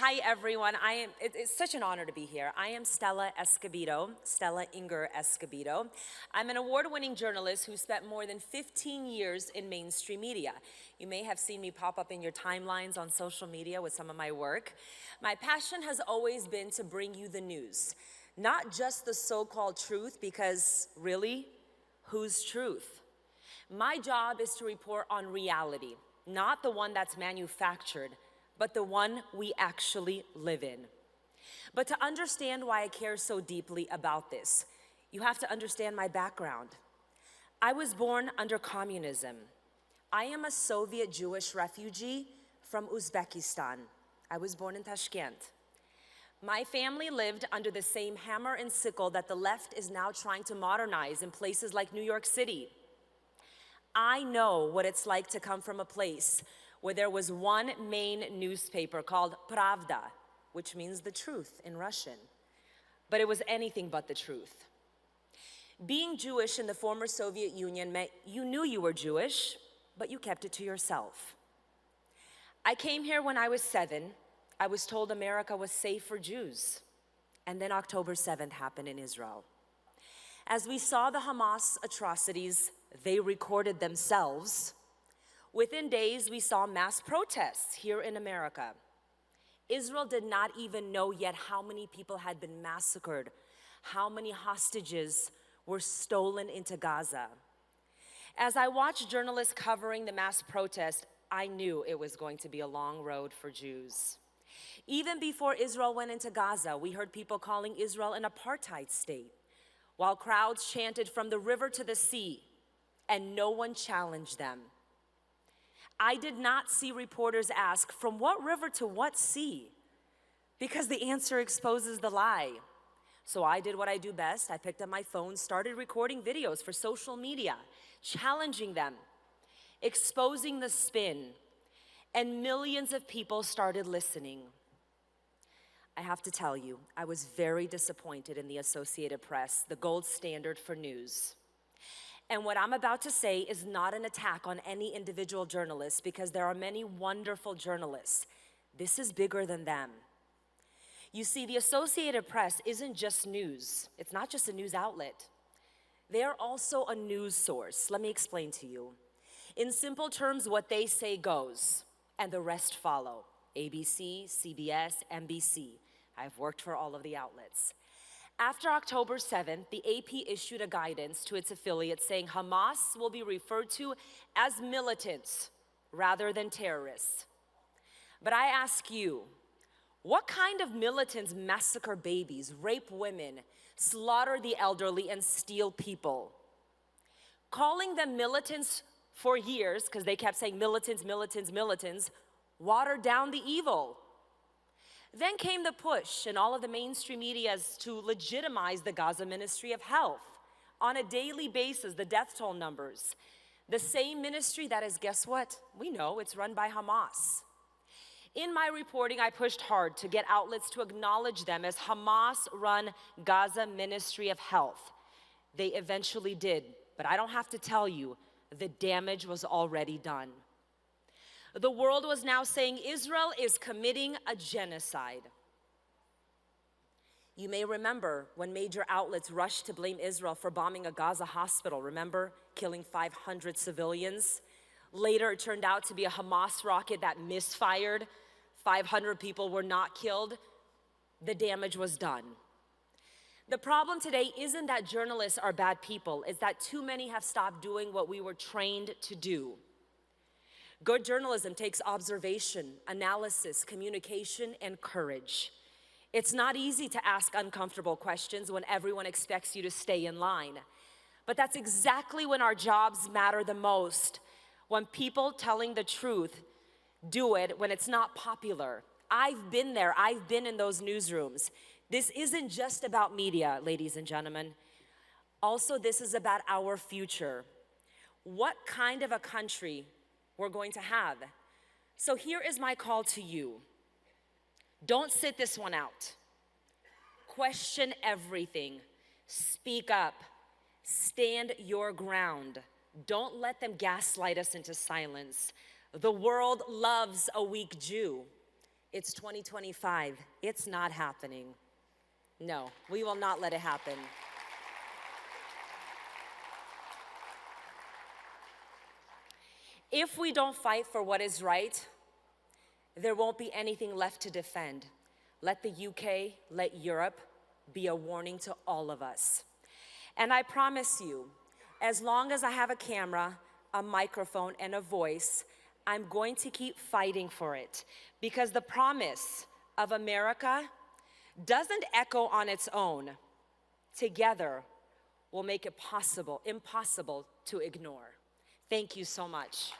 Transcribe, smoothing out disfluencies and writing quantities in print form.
Hi everyone, it's such an honor to be here. I am Stella Escobedo, Stella Inger Escobedo. I'm an award-winning journalist who spent more than 15 years in mainstream media. You may have seen me pop up in your timelines on social media with some of my work. My passion has always been to bring you the news, not just the so-called truth, because really, whose truth? My job is to report on reality, not the one that's manufactured, but the one we actually live in. But to understand why I care so deeply about this, you have to understand my background. I was born under communism. I am a Soviet Jewish refugee from Uzbekistan. I was born in Tashkent. My family lived under the same hammer and sickle that the left is now trying to modernize in places like New York City. I know what it's like to come from a place where there was one main newspaper called Pravda, which means the truth in Russian. But it was anything but the truth. Being Jewish in the former Soviet Union meant you knew you were Jewish, but you kept it to yourself. I came here when I was 7. I was told America was safe for Jews. And then October 7th happened in Israel. As we saw the Hamas atrocities, they recorded themselves. Within days, we saw mass protests here in America. Israel did not even know yet how many people had been massacred, how many hostages were stolen into Gaza. As I watched journalists covering the mass protest, I knew it was going to be a long road for Jews. Even before Israel went into Gaza, we heard people calling Israel an apartheid state, while crowds chanted from the river to the sea, and no one challenged them. I did not see reporters ask, from what river to what sea? Because the answer exposes the lie. So I did what I do best. I picked up my phone, started recording videos for social media, challenging them, exposing the spin, and millions of people started listening. I have to tell you, I was very disappointed in the Associated Press, the gold standard for news. And what I'm about to say is not an attack on any individual journalist, because there are many wonderful journalists. This is bigger than them. You see, the Associated Press isn't just news. It's not just a news outlet. They are also a news source. Let me explain to you. In simple terms, what they say goes, and the rest follow. ABC, CBS, NBC. I've worked for all of the outlets. After October 7th, the AP issued a guidance to its affiliates saying Hamas will be referred to as militants rather than terrorists. But I ask you, what kind of militants massacre babies, rape women, slaughter the elderly, and steal people? Calling them militants for years, because they kept saying militants, militants, militants, watered down the evil. Then came the push in all of the mainstream media to legitimize the Gaza Ministry of Health. On a daily basis, the death toll numbers. The same ministry that is, guess what? We know it's run by Hamas. In my reporting, I pushed hard to get outlets to acknowledge them as Hamas-run Gaza Ministry of Health. They eventually did, but I don't have to tell you, the damage was already done. The world was now saying Israel is committing a genocide. You may remember when major outlets rushed to blame Israel for bombing a Gaza hospital, remember? Killing 500 civilians. Later, it turned out to be a Hamas rocket that misfired. 500 people were not killed. The damage was done. The problem today isn't that journalists are bad people, it's that too many have stopped doing what we were trained to do. Good journalism takes observation, analysis, communication, and courage. It's not easy to ask uncomfortable questions when everyone expects you to stay in line. But that's exactly when our jobs matter the most. When people telling the truth do it when it's not popular. I've been there. I've been in those newsrooms. This isn't just about media, ladies and gentlemen. Also, this is about our future. What kind of a country we're going to have. So here is my call to you. Don't sit this one out. Question everything. Speak up. Stand your ground. Don't let them gaslight us into silence. The world loves a weak Jew. It's 2025. It's not happening. No, we will not let it happen. If we don't fight for what is right, there won't be anything left to defend. Let the UK, let Europe be a warning to all of us. And I promise you, as long as I have a camera, a microphone, and a voice, I'm going to keep fighting for it, because the promise of America doesn't echo on its own. Together, we'll make it impossible to ignore. Thank you so much.